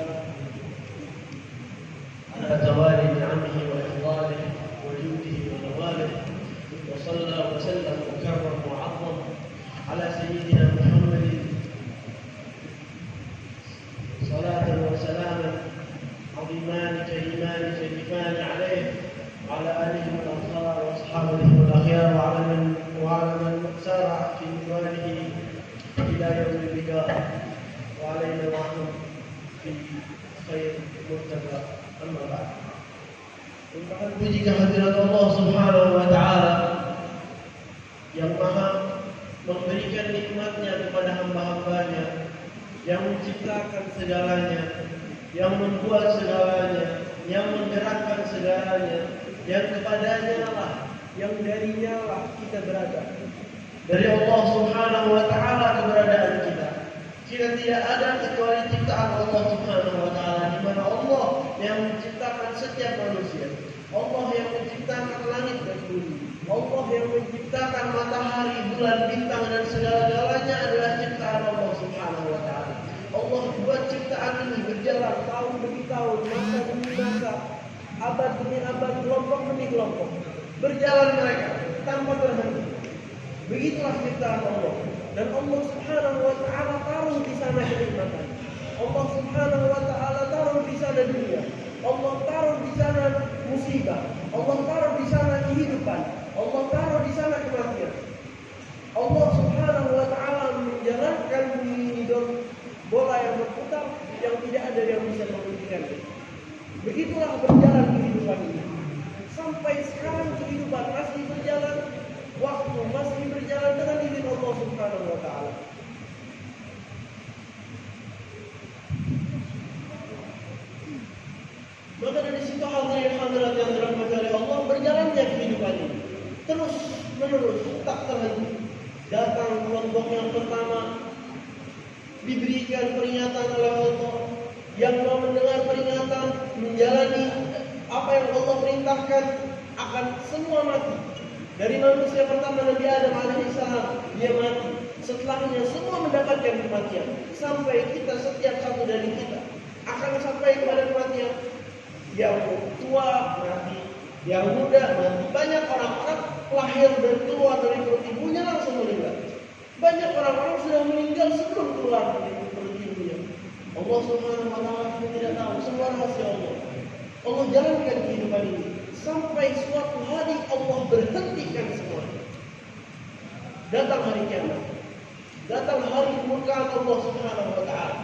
لله على توالي نعمه وإفضاله وجوده ونواله، وصلى وسلم وكرم وعظم على سيدنا محمد صلاة وسلاما عظيمان كريمان شريفان عليه وعلى آله الأطهار وأصحابه الأخيار وعلى من سار في منواله إلى يوم اللقاء، وعلينا معهم في خير مرتبى. أما بعد، merupakan puji kehadirat Allah Subhanahu wa Ta'ala yang maha memberikan nikmatnya kepada hamba-hambanya, yang menciptakan segalanya, yang membuat segalanya, yang menggerakkan segalanya, yang kepadanya lah, yang darinya lah kita berada. Dari Allah Subhanahu wa Ta'ala keberadaan kita. Kita tidak ada kecuali ciptaan Allah Subhanahu wa Ta'ala, di mana Allah yang menciptakan setiap manusia. Allah yang menciptakan langit dan bumi. Allah yang menciptakan matahari, bulan, bintang dan segala-galanya adalah ciptaan Allah Subhanahu wa Ta'ala. Allah buat ciptaan ini berjalan tahun demi tahun, masa demi masa, abad demi abad, kelompok demi kelompok. Berjalan mereka tanpa berhenti. Begitulah ciptaan Allah. Dan Allah Subhanahu wa Ta'ala taruh di sana kenikmatan. Allah Subhanahu wa Ta'ala taruh di sana dunia. Allah taruh di sana musibah. Allah taruh di sana kehidupan. Allah taruh di sana kematian. Allah Subhanahu wa Ta'ala menjalankan bumi ini bola yang berputar yang tidak ada yang bisa menghentikannya. Begitulah berjalan kehidupan ini. Sampai sekarang kehidupan masih berjalan, waktu masih berjalan dengan izin Allah Subhanahu wa Ta'ala. Maka dari situ hadirat yang dirahmati oleh Allah, berjalannya kehidupan ini terus menerus, tak terhenti. Datang kelompok yang pertama, diberikan peringatan oleh Allah, yang mau mendengar peringatan, menjalani apa yang Allah perintahkan, akan semua mati. Dari manusia pertama Nabi Adam alaihissalam, dia mati. Setelahnya semua mendapatkan kematian. Sampai kita, setiap satu dari kita akan sampai kepada kematian. Yang tua mati, yang muda mati. Banyak orang-orang lahir dan keluar dari perut ibunya langsung meninggal. Banyak orang-orang sudah meninggal sebelum keluar dari perut ibunya. Allah Subhanahu wa Ta'ala tidak tahu semua rahasia Allah. Allah jalankan kehidupan ini sampai suatu hari Allah berhentikan semuanya. Datang hari kiamat, datang hari kemurkaan Allah Subhanahu wa Ta'ala.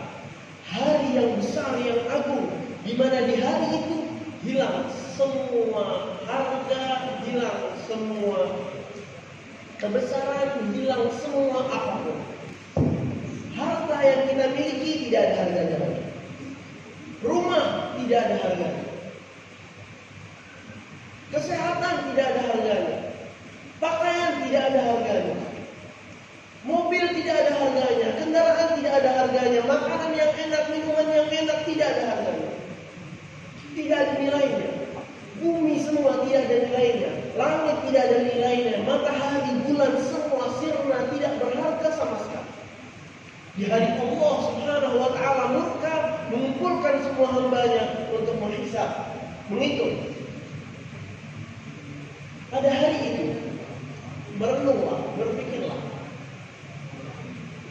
Hari yang besar, yang agung, di mana di hari itu hilang semua harga, hilang semua kebesaran, hilang semua apapun. Harta yang kita miliki tidak ada harganya lagi. Rumah tidak ada harganya. Kesehatan tidak ada harganya. Pakaian tidak ada harganya. Mobil tidak ada harganya. Kendaraan tidak ada harganya. Makanan yang enak, minuman yang enak tidak ada harganya. Tidak ada nilainya. Bumi semua tidak ada nilainya. Langit tidak ada nilainya. Matahari, bulan semua sirna, tidak berharga sama sekali. Di hari Allah Subhanahu wa Ta'ala murka, mengumpulkan semua hambanya untuk menghisab, menghitung. Pada hari itu merenunglah, berpikirlah.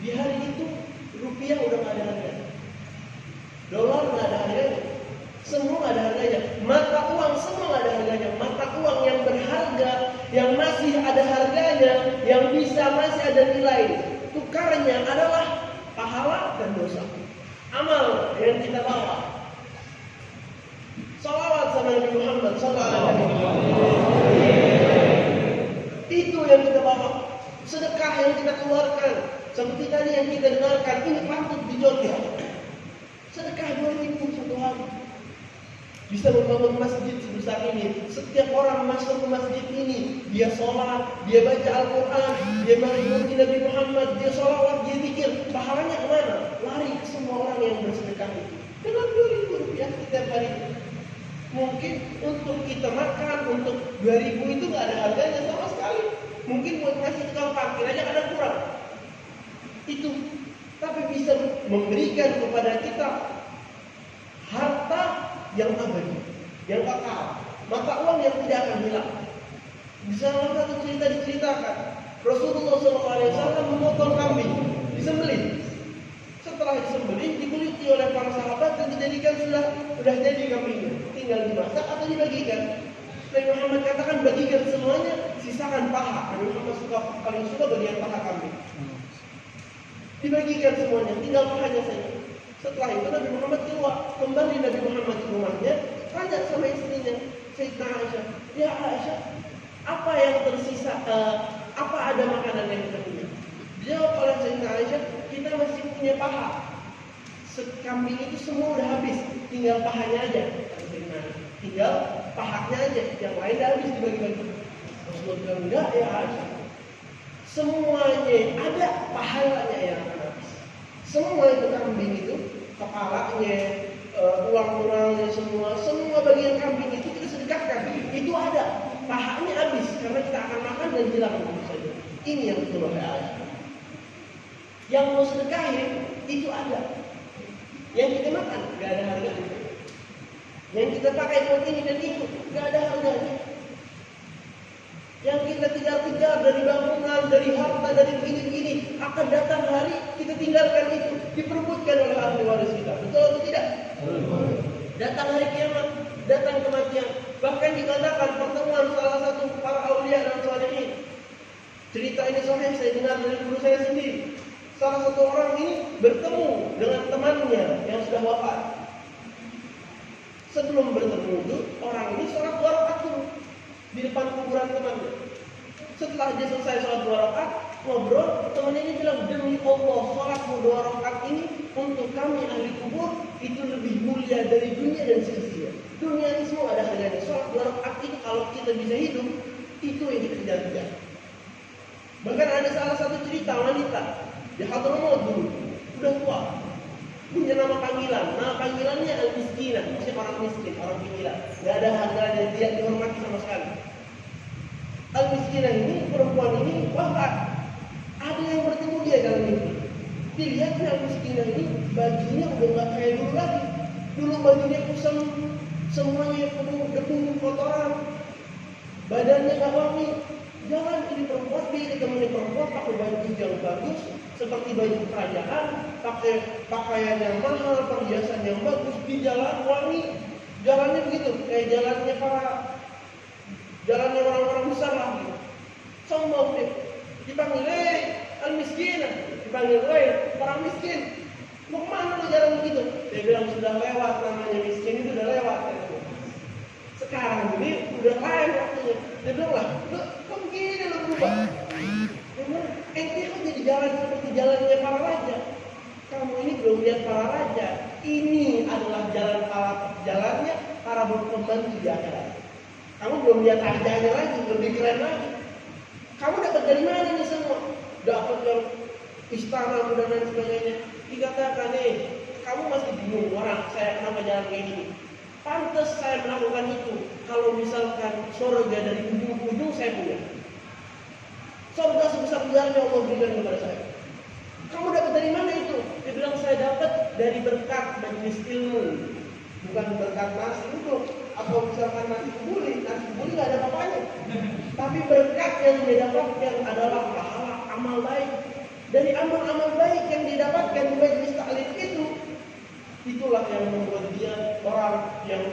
Di hari itu rupiah udah gak ada harganya, dolar gak ada harganya, semua gak ada harganya, mata uang semua gak ada harganya. Mata uang yang berharga, yang masih ada harganya, yang bisa masih ada nilai, tukarnya adalah pahala dan dosa. Amal yang kita bawa, salawat sama Nabi Muhammad sallallahu alaihi wasallam, itu yang kita bawa. Sedekah yang kita keluarkan, seperti tadi yang kita dengarkan, ini patut dicontoh. Sedekah 2.000 satu hari bisa membangun masjid sebesar ini. Setiap orang masuk ke masjid ini, dia sholat, dia baca Al-Quran, dia mengikuti Nabi Muhammad, dia sholawat, dia zikir. Pahalanya kemana? Lari ke semua orang yang bersedekah itu. Dengan 2.000 rupiah setiap hari. Mungkin untuk kita makan, untuk 2.000 itu gak ada harganya sama sekali. Mungkin buat ngasih tukang parkir aja kadang kurang. Itu, tapi bisa memberikan kepada kita yang abadi, yang kekal, mata uang yang tidak akan hilang. Di salah satu cerita diceritakan Rasulullah SAW memotong kambing, disembelih. Setelah disembelih, dikuliti oleh para sahabat dan dijadikan sudah jadi kambingnya. Tinggal dimasak atau dibagikan. Nabi Muhammad katakan bagikan semuanya, sisakan paha. Nabi Muhammad paling suka bagian paha kambing. Dibagikan semuanya, tinggal pahanya saja. Setelah itu Nabi Muhammad keluar, kembali Nabi Muhammad ke rumahnya, tanya sama istrinya, Sayyidah Aisyah, ya Aisyah, apa yang tersisa? Apa ada makanan yang kita punya? Dijawab oleh Sayyidah Aisyah, kita masih punya paha. Kambing itu semua udah habis, tinggal pahanya aja. Tinggal pahanya aja, yang lain udah habis dibagi-bagi. Rasulullah bilang, enggak ya Aisyah, semuanya ada, pahalanya yang akan habis. Semua itu kambing itu, kepalanya, tulang-tulangnya semua bagian kambing itu kita sedekahkan. Itu ada, pahanya habis karena kita akan makan dan hilang begitu saja. Ini yang betul oleh Aisyah. Yang mau sedekahin itu ada. Yang kita makan gak ada harganya. Yang kita pakai buat ini dan itu gak ada harganya. Yang kita kejar-kejar dari bangunan, dari harta, dari begini-begini, akan datang hari kita tinggalkan itu, diperebutkan oleh ahli waris kita. Betul atau tidak? Datang hari kiamat, datang kematian. Bahkan dikatakan pertemuan salah satu para aulia dan sholihin. Cerita ini sahih, saya dengar dari guru saya sendiri. Salah satu orang ini bertemu dengan temannya yang sudah wafat. Sebelum bertemu itu, orang ini sholat 2 rakaat dulu di depan kuburan temannya. Setelah dia selesai sholat 2 rakaat, ngobrol, temannya ini bilang, demi Allah, sholatmu 2 rakaat ini untuk kami ahli kubur itu lebih mulia dari dunia dan seisinya. Dunia ini semua ada harganya. Sholat 2 rakaat ini kalau kita bisa hidup, itu yang kita kejar-kejar. Bahkan ada salah satu cerita wanita di Hadramaut dulu, udah tua, punya nama panggilannya al-miskinah, maksudnya orang miskin, orang pinggiran, gak ada harganya, tidak dihormati sama sekali. Al-miskinah ini, perempuan ini wafat. Ada yang bertemu dia dalam mimpi. Dilihatnya al-miskinah ini bajunya udah gak kayak dulu lagi. Dulu bajunya kusam, semuanya penuh debu, kotoran, badannya gak wangi. Jangan ini perempuan, dia ketemu perempuan pakai baju yang bagus, seperti baju kerajaan, pakai pakaian yang mahal, perhiasan yang bagus, di jalan wangi, jalannya begitu, kayak jalannya orang-orang besar lah gitu. Sombong deh, dipanggil, al-miskin, dipanggil, orang miskin, mau kemana lo jalan begitu? Dia bilang sudah lewat, namanya miskin itu udah lewat. Sekarang ini udah lain waktunya. Dia bilang lah, kok begini lo berubah? Ente kok jadi jalan seperti jalannya para raja? Kamu ini belum lihat para raja. Ini adalah jalannya para pembantu di akhirat. Kamu belum lihat rajanya lagi, lebih keren lagi. Kamu dapat dari mana ini semua? Dapat yang istana dan lain sebagainya. Dikatakan kamu masih bingung orang saya kenapa jalan kayak gini. Pantes saya melakukan itu. Kalau misalkan surga dari ujung ke ujung saya punya. Surga sebesar-besarnya Allah berikan kepada saya. Kamu dapat dari mana itu? Dia bilang saya dapat dari berkat majelis ilmu. Bukan berkat nasi itu. Atau misalkan nasi kebuli nggak ada apa-apanya. Tapi berkat yang dia dapatkan adalah pahala amal baik. Dari amal-amal baik yang didapatkan di majelis taklim itu, itulah yang membuat dia orang yang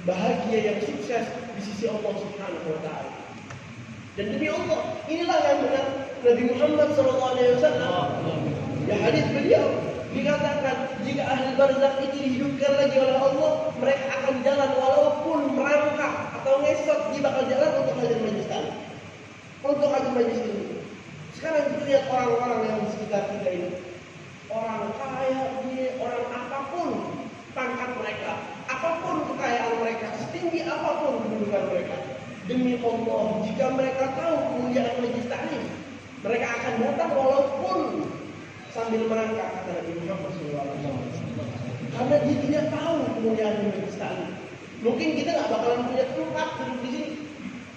bahagia, yang sukses di sisi Allah Subhanahu wa Ta'ala. Dan demi Allah, inilah yang benar Nabi Muhammad SAW. Ya hadis beliau dikatakan jika ahli barzakh itu dihidupkan lagi oleh Allah, mereka akan jalan walaupun merangkak atau ngesot, dia bakal jalan untuk hadir majlis taklim, untuk hadir majlis ini. Sekarang kita lihat orang-orang yang di sekitar kita ini, orang kaya, orang apapun pangkat mereka, apapun kekayaan mereka, setinggi apapun kedudukan mereka, demi Allah, jika mereka tahu kemuliaan majlis taklim, mereka akan datang walaupun sambil merangkak, kata Nabi Muhammad SAW. Karena dia tidak tahu kemuliaan majlis taklim. Mungkin kita nggak bakalan punya tempat duduk di sini.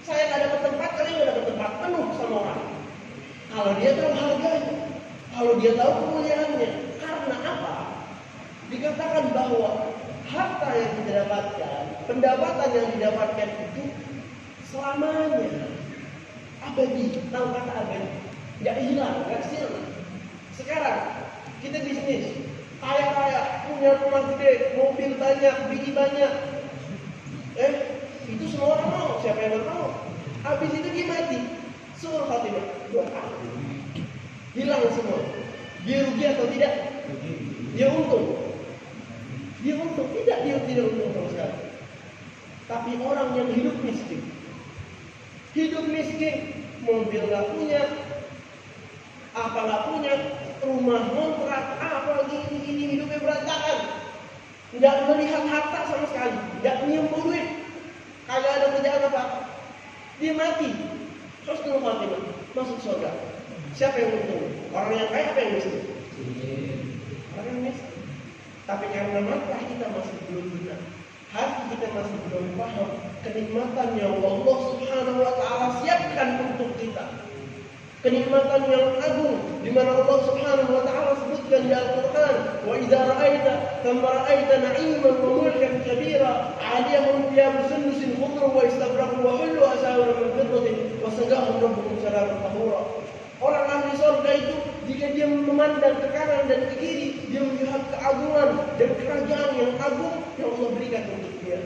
Saya nggak dapat tempat, kalian nggak dapat tempat, penuh sama orang. Kalau dia tahu harganya, kalau dia tahu kemuliaannya, karena apa? dikatakan bahwa harta yang didapatkan, pendapatan yang didapatkan itu selamanya abadi. Tahu kata abadi? Nggak hilang, nggak silang. Sekarang kita bisnis, kaya-kaya, punya rumah gede, mobil banyak, bini banyak. Itu semua orang mau. Siapa yang nggak mau? Habis itu dia mati. Suul khatimah, hilang semua. Dia rugi atau tidak? Dia untung. Dia untung tidak? Dia tidak untung sama sekali. Tapi orang yang hidup miskin, mobil nggak punya, apa nggak punya, rumah kontrak, apa ini hidupnya berantakan, nggak melihat harta sama sekali, nggak nyium duit, kagak ada kerjaan apa, dia mati, terus tunggu khatimah, masuk surga. Siapa yang untung? Orang yang kaya apa yang miskin? Orang yang miskin. Tapi karena mata kita masih belum benar, hati kita masih belum paham kenikmatan yang Allah Subhanahu wa Ta'ala siapkan untuk kita. Kenikmatan yang agung di mana Allah Subhanahu wa Ta'ala sebutkan di Al-Qur'an, "Wa idza ra'aita thumma ra'aita na'iman wa mulkan kabira, 'aliyahum thiyabun sundusin khudrun wa istabraqu wa hullu asawira min fiddatin wa sagahum rabbuhum salaman tahura." Orang ahli surga itu jika dia memandang ke kanan dan ke kiri, dia melihat keagungan dan kerajaan yang agung yang Allah berikan untuk dia.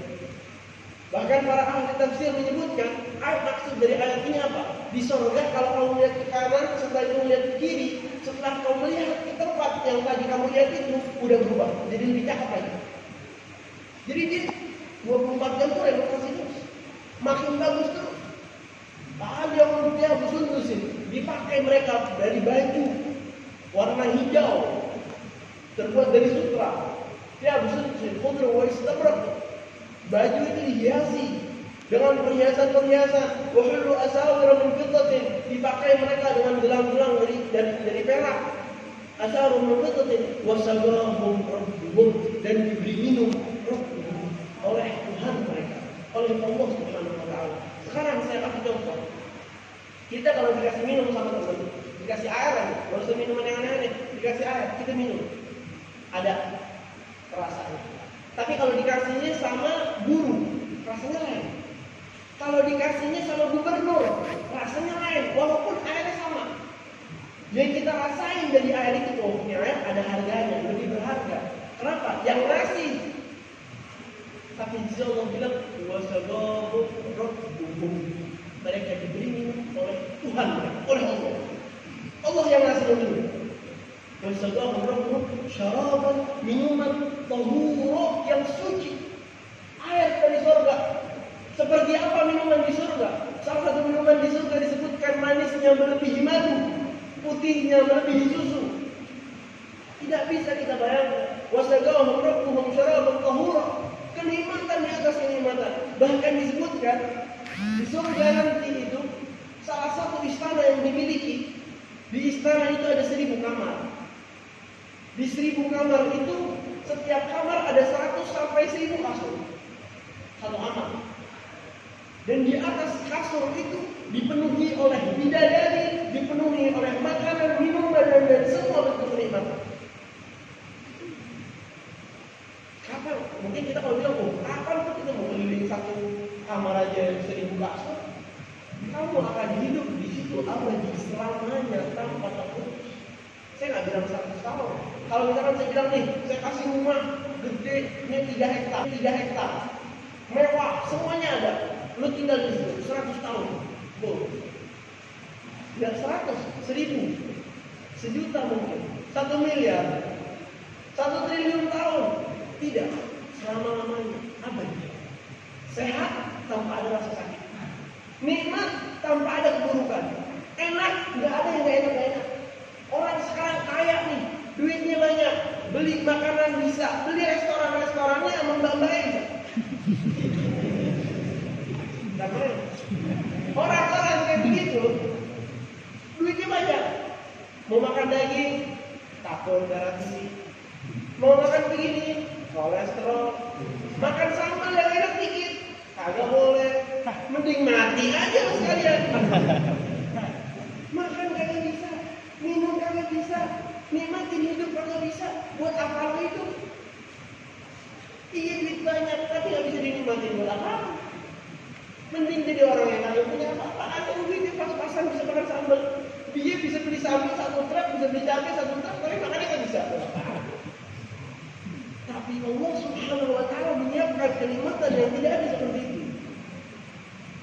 Bahkan para ahli tafsir menyebutkan, maksud dari ayat ini apa? Di surga kalau kamu melihat ke kanan, setelah itu melihat ke kiri, setelah kamu melihat ke tempat yang tadi kamu lihat itu udah berubah, jadi lebih cakep lagi. Jadi dia 24 jam tuh renovasi terus, makin bagus terus. Yang dia bersundusin, dipakai mereka dari baju warna hijau terbuat dari sutra. Dia bersundusin, khudru wa istabraq. Baju itu dihiasi dengan perhiasan-perhiasan, wa hullu asawira min fiddatin, dipakai mereka dengan gelang-gelang dari perak. Asawira min fiddatin wa sagahum rabbuhum, dan diberi minum oleh Tuhan mereka, oleh Allah Subhanahu wa Ta'ala. Sekarang saya kasih contoh. Kita kalau dikasih minum sama teman, dikasih air aja, nggak usah minuman yang aneh-aneh, dikasih air, kita minum, ada rasanya. Tapi kalau dikasihnya sama guru, rasanya lain. Kalau dikasihnya sama gubernur, rasanya lain, walaupun airnya sama. Yang kita rasain dari air itu, oh ini air ada harganya, lebih berharga. Kenapa? Yang ngasih. Tapi Allah bilang, wasagahu rabbuhum, mereka diberi minum oleh Tuhan mereka, oleh Allah. Allah yang ngasih minum. Wasagahu rabbuhum syaraban, minuman tahura yang suci, air dari surga. Seperti apa minuman di surga? Salah satu minuman di surga disebutkan manisnya melebihi madu, putihnya melebihi susu. Tidak bisa kita bayangkan. Wasagahu rabbuhum syaraban tahura, kenikmatan di atas kenikmatan. Bahkan disebutkan di surga nanti itu salah satu istana yang dimiliki. Di istana itu ada 1000 kamar. Di 1000 kamar itu setiap kamar ada 100 sampai 1000 kasur. Satu kamar. Dan di atas kasur itu dipenuhi oleh bidadari, dipenuhi oleh makanan, minuman, dan semua bentuk kenikmatan. Kapan? Mungkin kita kalau bilang, kapan tuh kita mau keliling satu kamar aja 1000 kasur? Kamu akan hidup di situ abadi selamanya tanpa terputus. Saya nggak bilang 100 tahun. Kalau misalkan saya bilang nih, saya kasih rumah gede, ini 3 hektar, mewah, semuanya ada. Lu tinggal di situ 100 tahun, tidak 100, 1000, 1 juta mungkin, 1 miliar, 1 triliun tahun. Tidak, selama-lamanya abadi. Sehat tanpa ada rasa sakit, nikmat tanpa ada keburukan, enak, nggak ada yang nggak enak. Orang sekarang kaya nih, duitnya banyak, beli makanan bisa, beli restorannya sama mbak-mbaknya bisa. Orang-orang kayak begitu, duitnya banyak, mau makan daging, takut darah tinggi, mau makan begini, kolesterol, makan sambal yang enak dikit, kagak boleh, mending mati aja sekalian. Makan kagak bisa, minum kagak bisa, nikmatin hidup kagak bisa, buat apa lo itu? nggak bisa dinikmatin buat apa? Mending jadi orang yang kaya punya apa-apa, ada duitnya pas-pasan bisa makan sambal. Dia bisa beli sambal 1 truk, bisa beli cabai 1 truk, tapi makannya nggak bisa. Tapi Allah Subhanahu wa Ta'ala menyiapkan kenikmatan yang tidak ada seperti itu.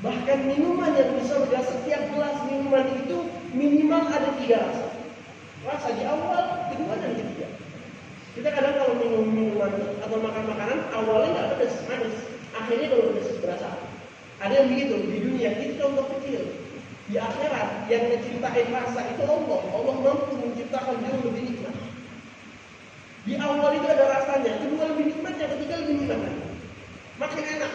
Bahkan minuman yang di surga, setiap gelas minuman itu minimal ada 3 rasa. Rasa di awal, kedua dan ketiga. Kita kadang kalau minum minuman atau makan makanan awalnya nggak pedas, manis. Akhirnya kalau pedas berasa. Ada yang begitu di dunia. Itu contoh kecil. Di akhirat yang menciptain rasa itu Allah. Allah mampu menciptakan jauh lebih nikmat. Di awal itu ada rasanya, kedua lebih nikmat, yang ketiga lebih nikmat. Makin enak.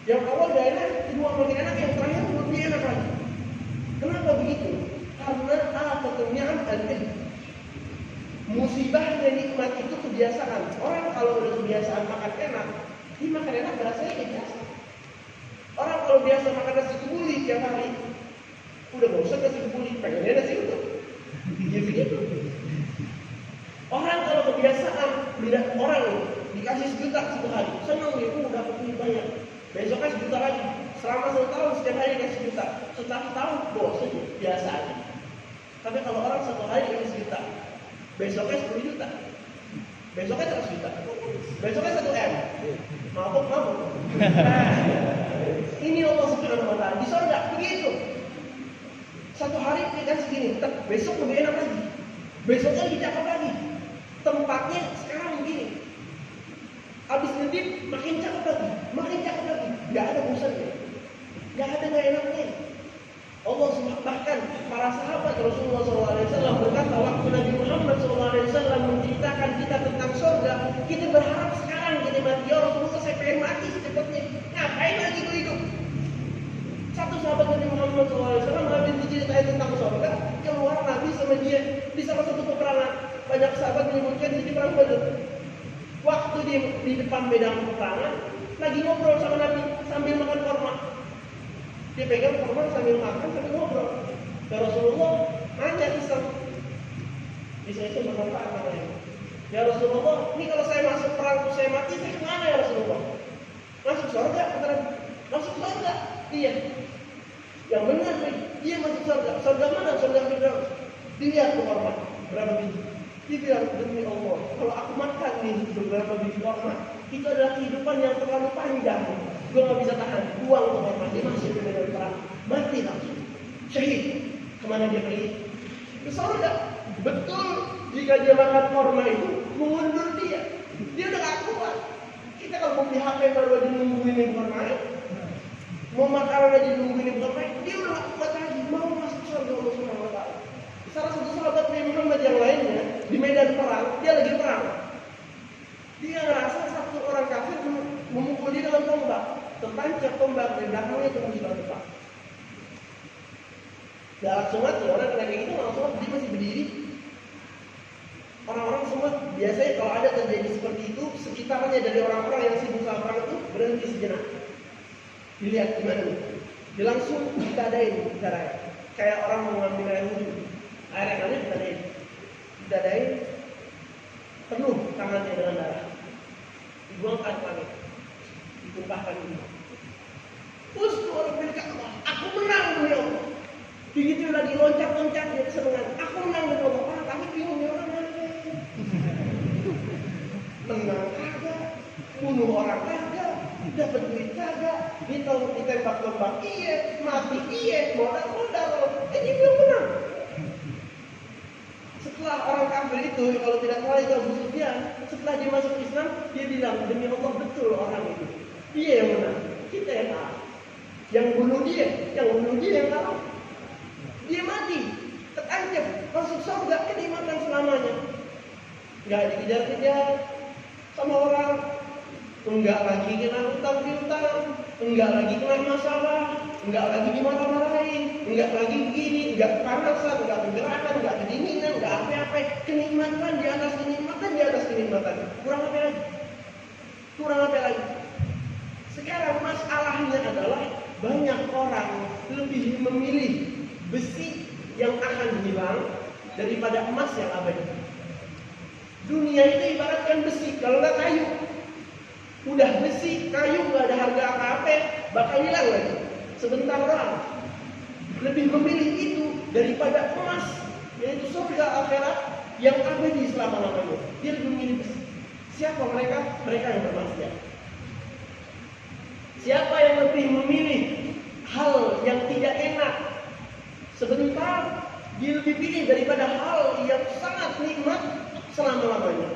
Yang awal gak enak, kedua makin enak, yang terakhir lebih enak lagi. Kenapa begitu? Karena afatnya al-ilm. Musibahnya nikmat itu kebiasaan. Orang kalau udah kebiasaan makan enak, dia makan enak rasanya kayak biasa. Orang kalau biasa makan nasi kebuli tiap hari, udah bosan nasi kebuli, pengennya nasi uduk. Ya begitu. Orang kalau kebiasaan, orang dikasih 1 juta 1 hari, senang dia, dapat duit banyak. Besoknya 1 juta lagi. Selama 1 tahun setiap hari dikasih 1 juta. Setelah 1 tahun bosan, biasa aja. Tapi kalau orang 1 hari dikasih 1 juta, besoknya 10 juta, besoknya 100 juta, besoknya 1 M. Mabuk. Ini Allah Subhanahu wa Ta'ala di surga begitu. 1 hari dikasih gini, besok lebih enak lagi, besoknya lebih cakep lagi. Tempatnya sekarang begini. Habis ngedip makin cakep lagi. Gak ada bosannya, gak ada gak enaknya. Allah bahkan para sahabat Rasulullah SAW berkata, waktu Nabi Muhammad SAW menceritakan kita tentang surga, kita berharap sekarang kita mati. Ya Rasulullah, saya pengen mati secepatnya. Ngapain lagi itu hidup? Satu sahabat Nabi Muhammad SAW habis diceritain tentang surga, keluar Nabi sama dia di salah satu peperangan. Banyak sahabat menyebutkan di perang Badar. Waktu di depan medan peperangan, lagi ngobrol sama Nabi sambil makan korma. Dia pegang korma sambil makan sambil ngobrol. Ya Rasulullah nanya iseng. Bisa makan apa namanya? Ya Rasulullah, ini kalau saya masuk perang terus saya mati, saya kemana ya Rasulullah? Masuk surga? Masuk surga? Iya. Yang benar nih, dia masuk surga. Surga mana? Surga Firdaus. Dilihat tuh korma berapa biji. Dia bilang, demi Allah, kalau aku makan nih beberapa biji korma, itu adalah kehidupan yang terlalu panjang. Gue gak bisa tahan, buang tuh korma, dia masuk ke medan perang, mati langsung, syahid. Kemana dia pergi? Ke surga. Betul, jika dia makan korma itu mengundur dia udah gak kuat. Kita kalau mau beli HP baru aja nungguin korma, mau makanan aja nungguin korma, dia udah gak kuat lagi, mau masuk surga Allah Subhanahu wa Ta'ala. Salah satu sahabat Nabi Muhammad yang lainnya di medan perang, dia lagi perang. Dia ngerasa satu orang kafir memukul dia dengan tombak, tertancap tombak dari belakangnya tembus ke depan. Gak langsung mati, orang kena kayak gitu langsung mati, dia masih berdiri. Orang-orang semua biasanya kalau ada terjadi seperti itu, sekitarnya dari orang-orang yang sibuk sama perang itu berhenti sejenak. Dilihat gimana nih? Dia langsung ditadain caranya, kayak orang mengambil air wudhu. Air yang ada didadain penuh tangannya dengan darah, dibuangkan panik, ditumpahkan ini. Terus tuh orang milik Allah, aku menang demi Allah. Begitu lagi loncat-loncat dia kesenangan, aku menang demi Allah. Tapi bingung dia orang mana? Menang kagak, bunuh orang kagak, dapat duit kagak, ditembak-tembak iya, mati iya, modal. Dia belum menang. Setelah orang kafir itu, kalau tidak salah itu Abu Sufyan, setelah dia masuk Islam, dia bilang, demi Allah betul orang itu. Dia yang menang, kita yang kalah. Yang bunuh dia yang kalah. Dia mati, terancam, masuk surga, kenikmatan selamanya. Gak dikejar-kejar sama orang, enggak lagi kena hutang-piutang, enggak lagi kena masalah, enggak lagi dimarah-marahin, enggak lagi begini, enggak kepanasan, enggak kegerahan, enggak kedinginan, enggak apa-apa. Kenikmatan di atas kenikmatan di atas kenikmatan. Kurang apa lagi? Sekarang masalahnya adalah banyak orang lebih memilih besi yang akan hilang daripada emas yang abadi. Dunia itu ibaratkan besi, kalau nggak kayu. Udah besi, kayu bakal hilang lagi. Sebentar doang. Lebih memilih itu daripada emas, yaitu surga akhirat yang abadi selama-lamanya. Dia lebih memilih siapa mereka? Mereka yang bermaksiat. Siapa yang lebih memilih hal yang tidak enak sebentar, dia lebih pilih daripada hal yang sangat nikmat selama-lamanya.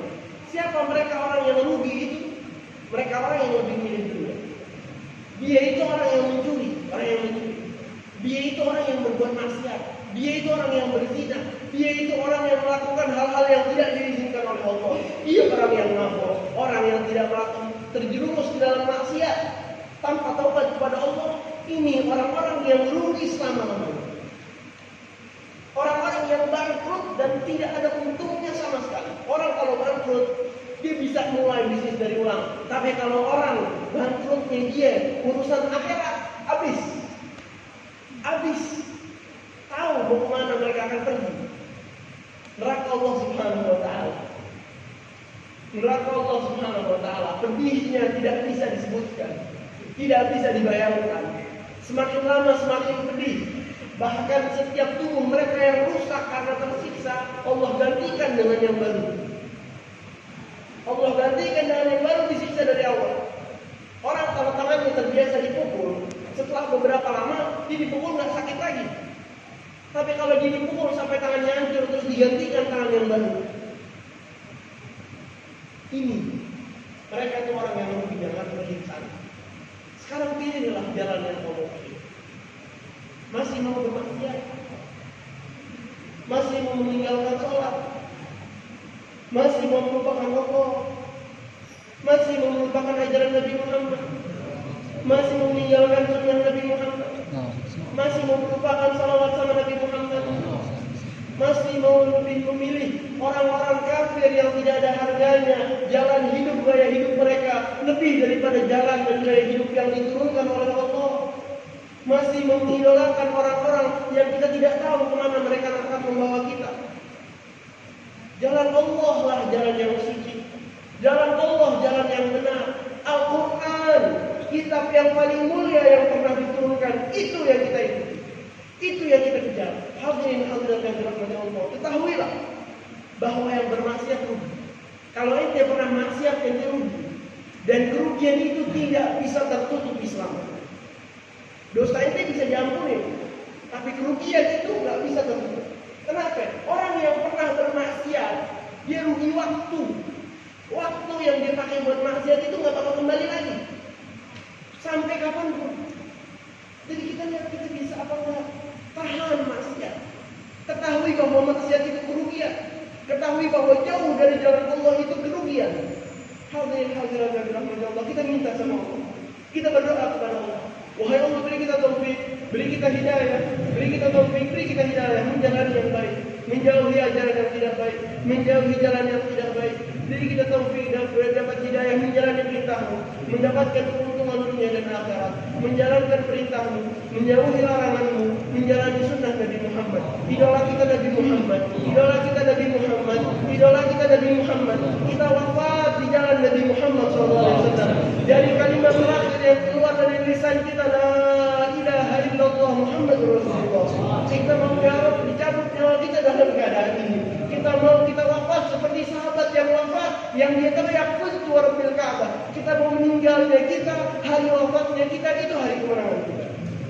Siapa mereka orang yang rugi itu? Mereka orang yang lebih milih dunia. Dia itu orang yang mencuri, Dia itu orang yang berbuat maksiat. Dia itu orang yang berzina. Dia itu orang yang melakukan hal-hal yang tidak diizinkan oleh Allah. Dia orang yang mabuk, orang yang tidak melakukan terjerumus di dalam maksiat tanpa taubat kepada Allah. Ini orang-orang yang rugi selama-lamanya. Orang-orang yang bangkrut dan tidak ada untungnya sama sekali. Orang kalau bangkrut, dia bisa mulai bisnis dari ulang. Tapi kalau orang bangkrutnya dia urusan akhirat, habis. Tahu mau kemana mereka akan pergi. Neraka Allah Subhanahu wa Ta'ala. Neraka Allah Subhanahu wa Ta'ala. Pedihnya tidak bisa disebutkan, tidak bisa dibayangkan. Semakin lama semakin pedih. Bahkan setiap tubuh mereka yang rusak karena tersiksa, Allah gantikan dengan yang baru. Allah gantikan dengan yang baru, disiksa dari awal. Orang kalau tangannya terbiasa dipukul, setelah beberapa lama dia dipukul nggak sakit lagi. Tapi kalau dia dipukul sampai tangannya hancur, terus digantikan tangan yang baru. Ini mereka itu orang yang rugi, jangan pergi ke sana. Sekarang pilihlah jalan yang kamu pilih. Masih mau bermaksiat, masih mau meninggalkan sholat, masih mau melupakan Allah, masih mau melupakan ajaran Nabi Muhammad, masih mau meninggalkan sunnah Nabi Muhammad, masih mau melupakan salawat sama Nabi Muhammad, masih mau lebih memilih orang-orang kafir yang tidak ada harganya, jalan hidup gaya hidup mereka lebih daripada jalan dan gaya hidup yang diturunkan oleh Allah. Masih mengidolakan orang-orang yang kita tidak tahu kemana mereka akan membawa kita. Jalan Allah lah jalan yang suci. Jalan Allah jalan yang benar. Al-Quran, kitab yang paling mulia yang pernah diturunkan, itu yang kita ikuti. Itu yang kita kejar. Hadirin hadirat yang dirahmati Allah, ketahuilah bahwa yang bermaksiat rugi. Kalau ente pernah maksiat, ente rugi. Dan kerugian itu tidak bisa tertutup Islam. Dosa ente bisa diampuni, tapi kerugian itu nggak bisa tertutup. Kenapa? Orang yang pernah bermaksiat, dia rugi waktu. Waktu yang dia pakai buat maksiat itu nggak bakal kembali lagi. Sampai kapanpun. Jadi kita lihat kita bisa apa enggak tahan maksiat. Ketahui bahwa maksiat itu kerugian. Ketahui bahwa jauh dari jalan Allah itu kerugian. Hadirin hadirat yang dirahmati Allah, kita minta sama Allah. Kita berdoa kepada Allah. Wahai Allah, beri kita taufik, beri kita hidayah, beri kita taufik, beri kita hidayah menjalani yang baik, menjauhi ajaran yang tidak baik, menjauhi jalan yang tidak baik. Beri kita taufik dan dapat hidayah menjalani perintah-Mu, mendapatkan keuntungan dunia dan akhirat, menjalankan perintah-Mu, menjauhi larangan-Mu, menjalani sunnah Nabi Muhammad. Idola kita Nabi Muhammad, idola kita Nabi Muhammad, idola kita Nabi Muhammad. Kita wafat di jalan Nabi Muhammad SAW. Dari kalimat terakhir yang keluar dari lisan kita, la ilaha illallah Muhammadur Rasulullah. Kita mau dicabut nyawa kita dalam keadaan ini. Kita mau kita wafat seperti sahabat yang wafat, yang dia teriak fustu rabbil Ka'bah. Kita mau meninggalnya kita, hari wafatnya kita itu hari kemenangan kita.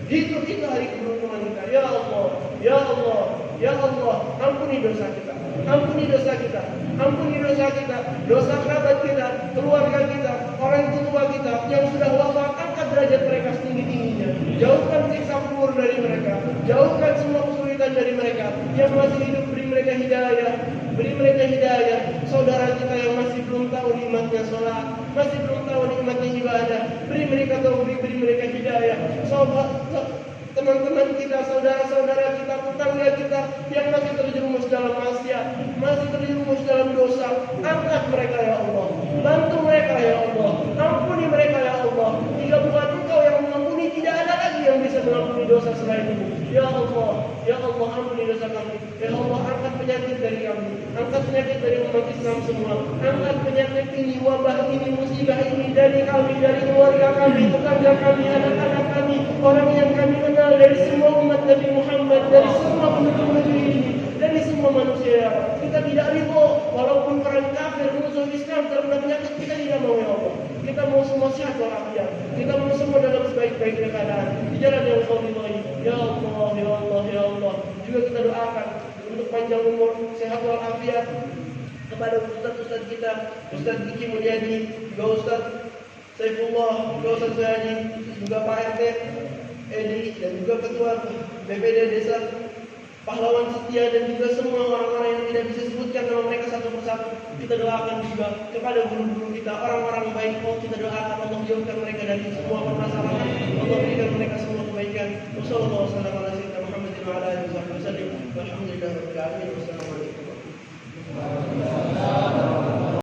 Itu hari keberuntungan kita. Ya Allah, ya Allah, ya Allah, ampuni dosa kita. Ampuni dosa kita. Ampuni dosa kita, dosa kerabat kita, keluarga kita, orang tua kita yang sudah wafat. Angkat derajat mereka setinggi-tingginya. Jauhkan siksa kubur dari mereka. Jauhkan semua kesulitan dari mereka. Yang masih hidup, beri mereka hidayah. Beri mereka hidayah. Saudara kita yang masih belum tahu nikmatnya sholat, masih belum tahu nikmatnya ibadah, beri mereka taufik, beri mereka hidayah. Teman-teman kita, saudara-saudara kita, tetangga kita yang masih terjerumus dalam maksiat, masih terjerumus dalam dosa, angkat mereka ya Allah, bantu mereka ya Allah, ampuni mereka ya Allah. Jika bukan Engkau yang mengampuni, tidak ada lagi yang bisa mengampuni dosa selain-Mu. Ya Allah, ya Allah, ampuni dosa kami. Ya Allah, angkat penyakit dari kami, angkat penyakit dari umat Islam semua, angkat penyakit ini, wabah ini, musibah ini dari kami, dari keluarga kami, tetangga kami, anak-anak orang yang kami kenal dari semua umat Nabi Muhammad, dari semua penduduk negeri ini, dari semua manusia. Kita tidak ridho walaupun orang kafir musuh Islam terkena penyakit, kita tidak mau ya Allah. Kita mau semua sehat walafiat. Kita mau semua dalam sebaik-baiknya keadaan di jalan yang Kau ridhoi. Ya Allah, ya Allah, ya Allah. Juga kita doakan untuk panjang umur, sehat walafiat kepada ustaz-ustaz kita, Ustaz Diki Mulyadi, juga Ustaz Saifullah, juga Ustaz Suhadi, juga Pak RT Edi, dan juga Ketua BPD Desa Pahlawan Setia, dan juga semua orang-orang yang tidak bisa disebutkan nama mereka satu persatu. Kita doakan juga kepada guru-guru kita, orang-orang baik. Kita doakan Allah jauhkan mereka dari semua permasalahan. Allah berikan mereka semua kebaikan. Wassalamualaikum warahmatullahi wabarakatuh. Wassalamualaikum warahmatullahi wabarakatuh.